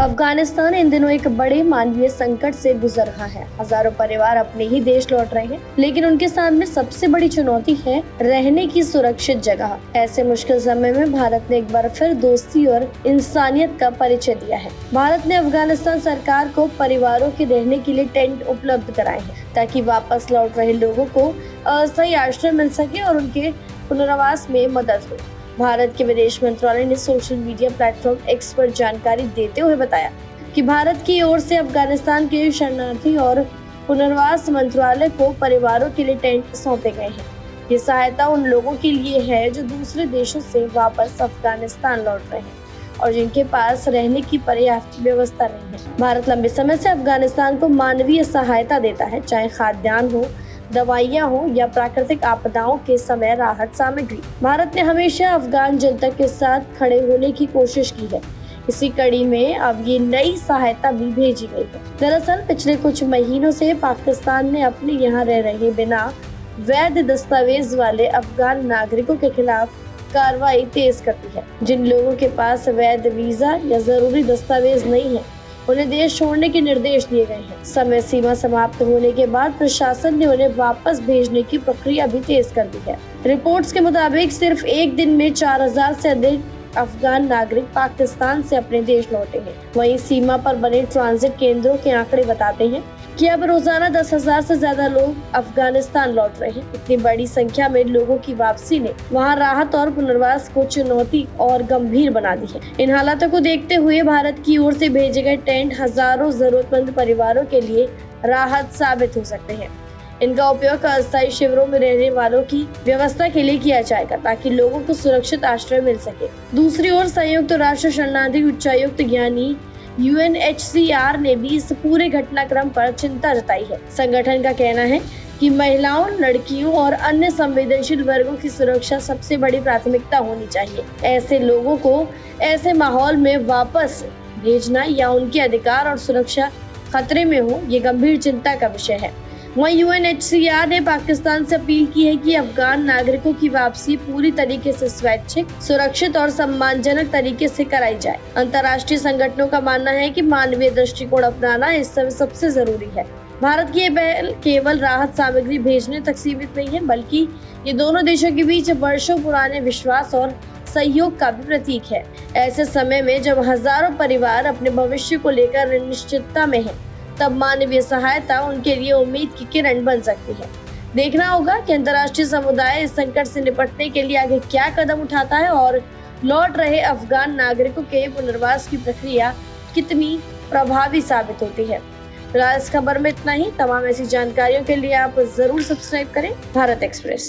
अफगानिस्तान इन दिनों एक बड़े मानवीय संकट से गुजर रहा है। हजारों परिवार अपने ही देश लौट रहे हैं, लेकिन उनके सामने सबसे बड़ी चुनौती है रहने की सुरक्षित जगह। ऐसे मुश्किल समय में भारत ने एक बार फिर दोस्ती और इंसानियत का परिचय दिया है। भारत ने अफगानिस्तान सरकार को परिवारों के रहने के लिए टेंट उपलब्ध कराए हैं, ताकि वापस लौट रहे लोगों को अस्थायी आश्रय मिल सके और उनके पुनर्वास में मदद हो। भारत के विदेश मंत्रालय ने सोशल मीडिया प्लेटफॉर्म एक्स पर जानकारी देते हुए बताया कि भारत की ओर से अफगानिस्तान के शरणार्थी और पुनर्वास मंत्रालय को परिवारों के लिए टेंट सौंपे गए हैं। ये सहायता उन लोगों के लिए है जो दूसरे देशों से वापस अफगानिस्तान लौट रहे हैं और जिनके पास रहने की पर्याप्त व्यवस्था नहीं है। भारत लंबे समय से अफगानिस्तान को मानवीय सहायता देता है, चाहे खाद्यान्न हो, दवाइयाँ हो या प्राकृतिक आपदाओं के समय राहत सामग्री। भारत ने हमेशा अफगान जनता के साथ खड़े होने की कोशिश की है। इसी कड़ी में अब ये नई सहायता भी भेजी गई है। दरअसल पिछले कुछ महीनों से पाकिस्तान ने अपने यहाँ रह रहे बिना वैध दस्तावेज वाले अफगान नागरिकों के खिलाफ कार्रवाई तेज कर दी है। जिन लोगों के पास वैध वीजा या जरूरी दस्तावेज नहीं है, उन्हें देश छोड़ने के निर्देश दिए गए हैं। समय सीमा समाप्त होने के बाद प्रशासन ने उन्हें वापस भेजने की प्रक्रिया भी तेज कर दी है। रिपोर्ट्स के मुताबिक सिर्फ एक दिन में 4000 से अधिक अफगान नागरिक पाकिस्तान से अपने देश लौटे हैं। वहीं सीमा पर बने ट्रांजिट केंद्रों के आंकड़े बताते हैं कि अब रोजाना 10,000 से ज्यादा लोग अफगानिस्तान लौट रहे हैं। इतनी बड़ी संख्या में लोगों की वापसी ने वहां राहत और पुनर्वास को चुनौती और गंभीर बना दी है। इन हालातों को देखते हुए भारत की ओर से भेजे गए टेंट हजारों जरूरतमंद परिवारों के लिए राहत साबित हो सकते हैं। इनका उपयोग अस्थायी शिविरों में रहने वालों की व्यवस्था के लिए किया जाएगा, ताकि लोगों को सुरक्षित आश्रय मिल सके। दूसरी ओर संयुक्त राष्ट्र शरणार्थी उच्चायुक्त यानी UNHCR ने भी इस पूरे घटनाक्रम पर चिंता जताई है। संगठन का कहना है कि महिलाओं, लड़कियों और अन्य संवेदनशील वर्गों की सुरक्षा सबसे बड़ी प्राथमिकता होनी चाहिए। ऐसे लोगों को ऐसे माहौल में वापस भेजना या उनके अधिकार और सुरक्षा खतरे में हो, ये गंभीर चिंता का विषय है। वहीं UNHCR ने पाकिस्तान से अपील की है कि अफगान नागरिकों की वापसी पूरी तरीके से स्वैच्छिक, सुरक्षित और सम्मानजनक तरीके से कराई जाए। अंतर्राष्ट्रीय संगठनों का मानना है कि मानवीय दृष्टिकोण अपनाना इस समय सबसे जरूरी है। भारत की ये पहल केवल राहत सामग्री भेजने तक सीमित नहीं है, बल्कि ये दोनों देशों के बीच वर्षों पुराने विश्वास और सहयोग का भी प्रतीक है। ऐसे समय में जब हजारों परिवार अपने भविष्य को लेकर अनिश्चितता में है, तब मानवीय सहायता उनके लिए उम्मीद की किरण बन सकती है। देखना होगा कि अंतर्राष्ट्रीय समुदाय इस संकट से निपटने के लिए आगे क्या कदम उठाता है और लौट रहे अफगान नागरिकों के पुनर्वास की प्रक्रिया कितनी प्रभावी साबित होती है। फिलहाल इस खबर में इतना ही। तमाम ऐसी जानकारियों के लिए आप जरूर सब्सक्राइब करें भारत एक्सप्रेस।